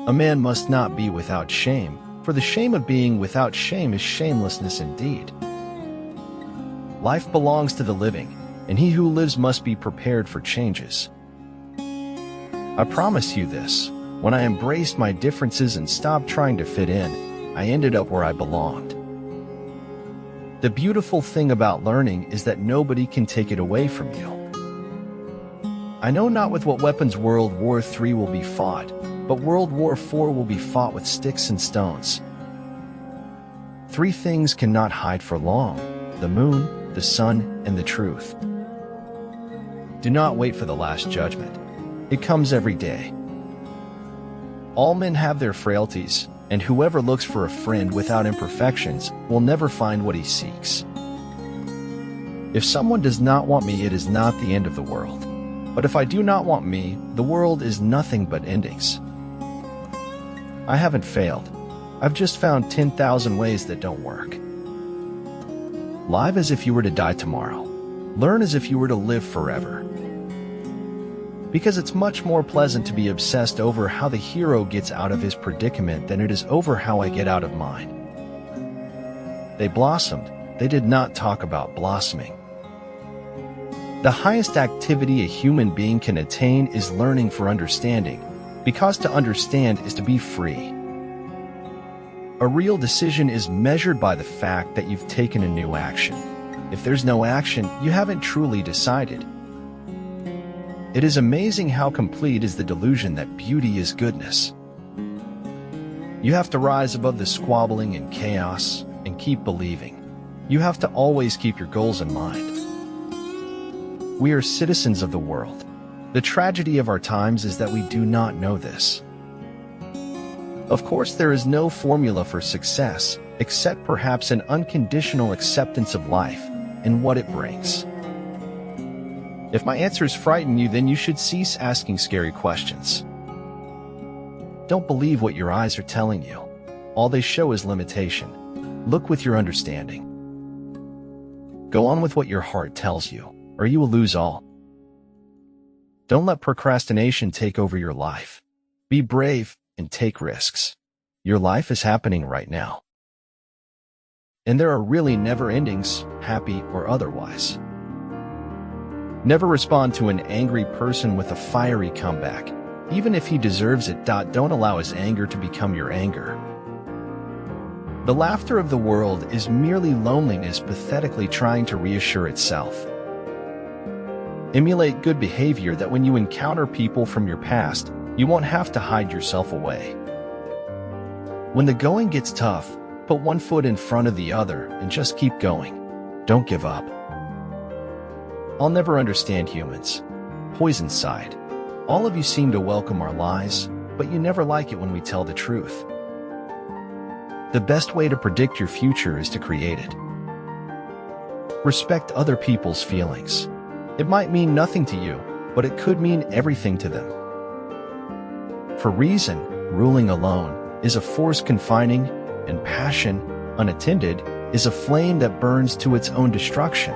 A man must not be without shame, for the shame of being without shame is shamelessness indeed. Life belongs to the living, and he who lives must be prepared for changes. I promise you this, when I embraced my differences and stopped trying to fit in, I ended up where I belonged. The beautiful thing about learning is that nobody can take it away from you. I know not with what weapons World War III will be fought, but World War IV will be fought with sticks and stones. Three things cannot hide for long: the moon, the sun, and the truth. Do not wait for the last judgment. It comes every day. All men have their frailties, and whoever looks for a friend without imperfections will never find what he seeks. If someone does not want me, it is not the end of the world. But if I do not want me, the world is nothing but endings. I haven't failed. I've just found 10,000 ways that don't work. Live as if you were to die tomorrow. Learn as if you were to live forever. Because it's much more pleasant to be obsessed over how the hero gets out of his predicament than it is over how I get out of mine. They blossomed. They did not talk about blossoming. The highest activity a human being can attain is learning for understanding, because to understand is to be free. A real decision is measured by the fact that you've taken a new action. If there's no action, you haven't truly decided. It is amazing how complete is the delusion that beauty is goodness. You have to rise above the squabbling and chaos and keep believing. You have to always keep your goals in mind. We are citizens of the world. The tragedy of our times is that we do not know this. Of course, there is no formula for success, except perhaps an unconditional acceptance of life and what it brings. If my answers frighten you, then you should cease asking scary questions. Don't believe what your eyes are telling you. All they show is limitation. Look with your understanding. Go on with what your heart tells you, or you will lose all. Don't let procrastination take over your life. Be brave and take risks. Your life is happening right now. And there are really never endings, happy or otherwise. Never respond to an angry person with a fiery comeback, even if he deserves it. Don't allow his anger to become your anger. The laughter of the world is merely loneliness pathetically trying to reassure itself. Emulate good behavior that when you encounter people from your past, you won't have to hide yourself away. When the going gets tough, put one foot in front of the other and just keep going. Don't give up. I'll never understand humans. Poison side. All of you seem to welcome our lies, but you never like it when we tell the truth. The best way to predict your future is to create it. Respect other people's feelings. It might mean nothing to you, but it could mean everything to them. For reason, ruling alone, is a force confining, and passion, unattended, is a flame that burns to its own destruction.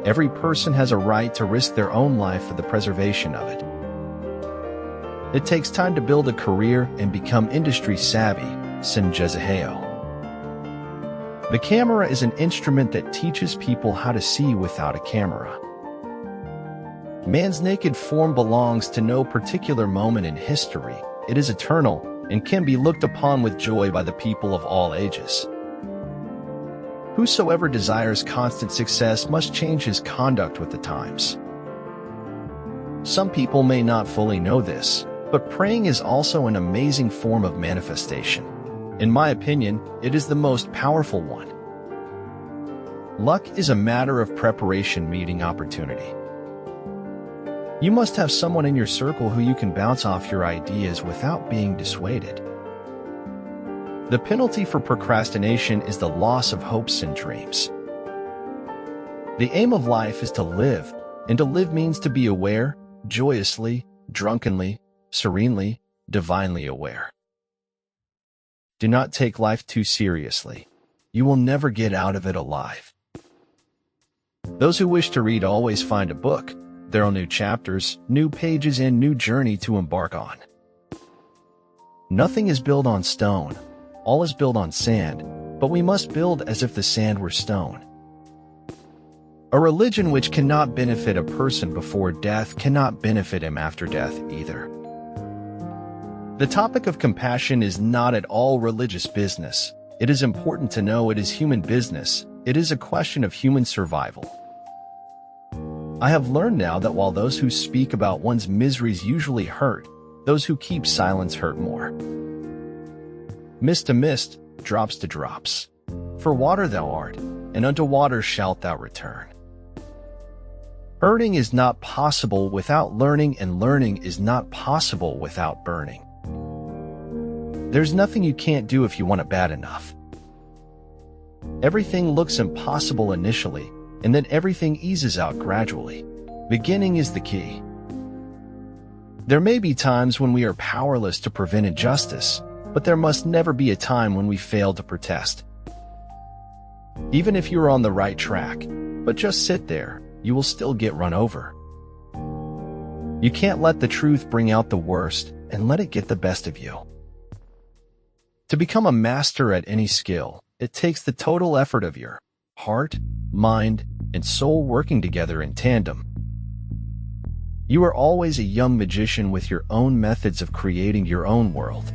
Every person has a right to risk their own life for the preservation of it. It takes time to build a career and become industry savvy, Sin Jezaheo. The camera is an instrument that teaches people how to see without a camera. Man's naked form belongs to no particular moment in history. It is eternal and can be looked upon with joy by the people of all ages. Whosoever desires constant success must change his conduct with the times. Some people may not fully know this, but praying is also an amazing form of manifestation. In my opinion, it is the most powerful one. Luck is a matter of preparation meeting opportunity. You must have someone in your circle who you can bounce off your ideas without being dissuaded. The penalty for procrastination is the loss of hopes and dreams. The aim of life is to live, and to live means to be aware, joyously, drunkenly, serenely, divinely aware. Do not take life too seriously. You will never get out of it alive. Those who wish to read always find a book. There are new chapters, new pages, and new journey to embark on. Nothing is built on stone, all is built on sand, but we must build as if the sand were stone. A religion which cannot benefit a person before death cannot benefit him after death either. The topic of compassion is not at all religious business. It is important to know it is human business. It is a question of human survival. I have learned now that while those who speak about one's miseries usually hurt, those who keep silence hurt more. Mist to mist, drops to drops. For water thou art, and unto water shalt thou return. Hurting is not possible without learning, and learning is not possible without burning. There's nothing you can't do if you want it bad enough. Everything looks impossible initially, and then everything eases out gradually. Beginning is the key. There may be times when we are powerless to prevent injustice, but there must never be a time when we fail to protest. Even if you are on the right track, but just sit there, you will still get run over. You can't let the truth bring out the worst and let it get the best of you. To become a master at any skill, it takes the total effort of your heart, mind, and soul working together in tandem. You are always a young magician with your own methods of creating your own world.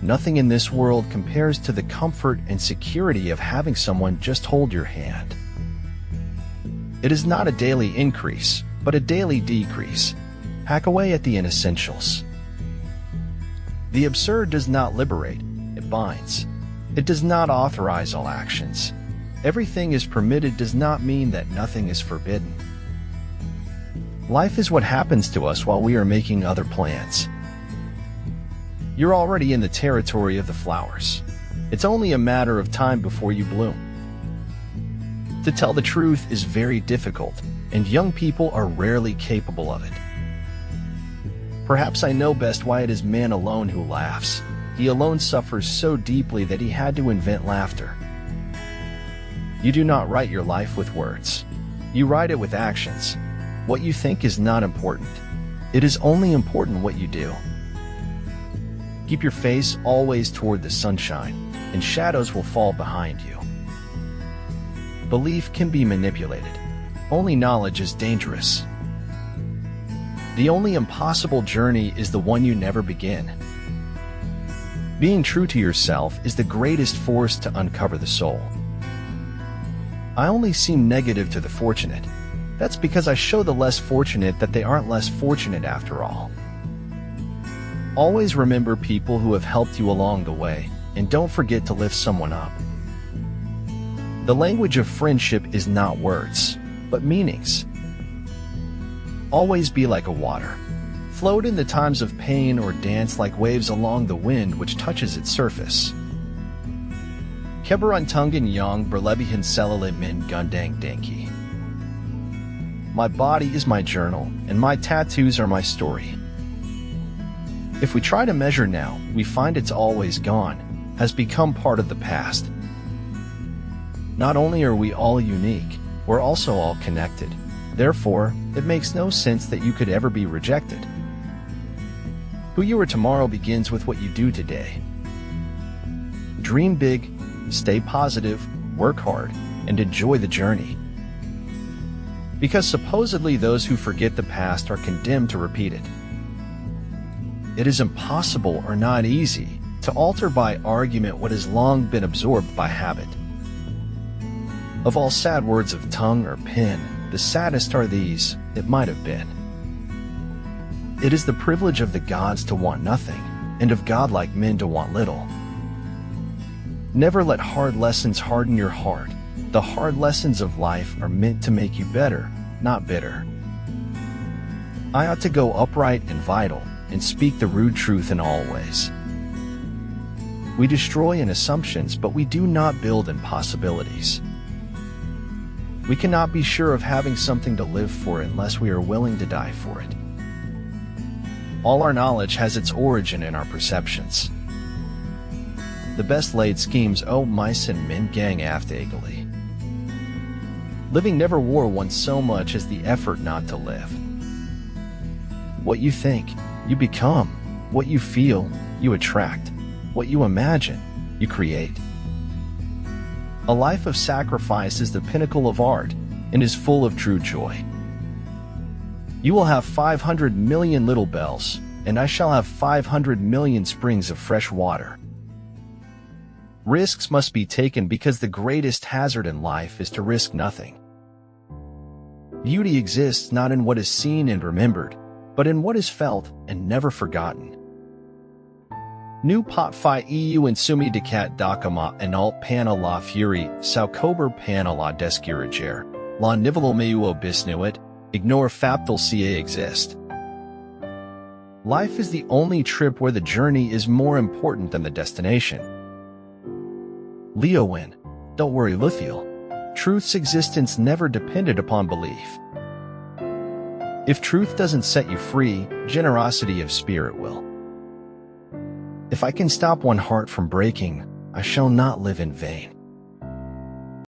Nothing in this world compares to the comfort and security of having someone just hold your hand. It is not a daily increase, but a daily decrease. Hack away at the inessentials. The absurd does not liberate, it binds. It does not authorize all actions. Everything is permitted does not mean that nothing is forbidden. Life is what happens to us while we are making other plans. You're already in the territory of the flowers. It's only a matter of time before you bloom. To tell the truth is very difficult, and young people are rarely capable of it. Perhaps I know best why it is man alone who laughs. He alone suffers so deeply that he had to invent laughter. You do not write your life with words. You write it with actions. What you think is not important. It is only important what you do. Keep your face always toward the sunshine, and shadows will fall behind you. Belief can be manipulated. Only knowledge is dangerous. The only impossible journey is the one you never begin. Being true to yourself is the greatest force to uncover the soul. I only seem negative to the fortunate. That's because I show the less fortunate that they aren't less fortunate after all. Always remember people who have helped you along the way, and don't forget to lift someone up. The language of friendship is not words, but meanings. Always be like a water. Float in the times of pain or dance like waves along the wind which touches its surface. Keberuntungan yang berlebihan selalu min gundang dengki. My body is my journal, and my tattoos are my story. If we try to measure now, we find it's always gone, has become part of the past. Not only are we all unique, we're also all connected. Therefore, it makes no sense that you could ever be rejected. Who you are tomorrow begins with what you do today. Dream big, stay positive, work hard, and enjoy the journey. Because supposedly those who forget the past are condemned to repeat it. It is impossible or not easy to alter by argument what has long been absorbed by habit. Of all sad words of tongue or pen, the saddest are these, "It might have been." It is the privilege of the gods to want nothing, and of godlike men to want little. Never let hard lessons harden your heart. The hard lessons of life are meant to make you better, not bitter. I ought to go upright and vital, and speak the rude truth in all ways. We destroy in assumptions, but we do not build in possibilities. We cannot be sure of having something to live for unless we are willing to die for it. All our knowledge has its origin in our perceptions. The best laid schemes misen min gang aftegally. Living never wore one so much as the effort not to live. What you think, you become. What you feel, you attract. What you imagine, you create. A life of sacrifice is the pinnacle of art and is full of true joy. You will have 500 million little bells, and I shall have 500 million springs of fresh water. Risks must be taken because the greatest hazard in life is to risk nothing. Beauty exists not in what is seen and remembered, but in what is felt and never forgotten. Nu pot fi eu insumi decat docama en alt pana la fury, saukober pana la descurager, la nivelo meu bisnuit, ignore faptal ca exist. Life is the only trip where the journey is more important than the destination. Leo Win, don't worry Lithiel. Truth's existence never depended upon belief. If truth doesn't set you free, generosity of spirit will. If I can stop one heart from breaking, I shall not live in vain.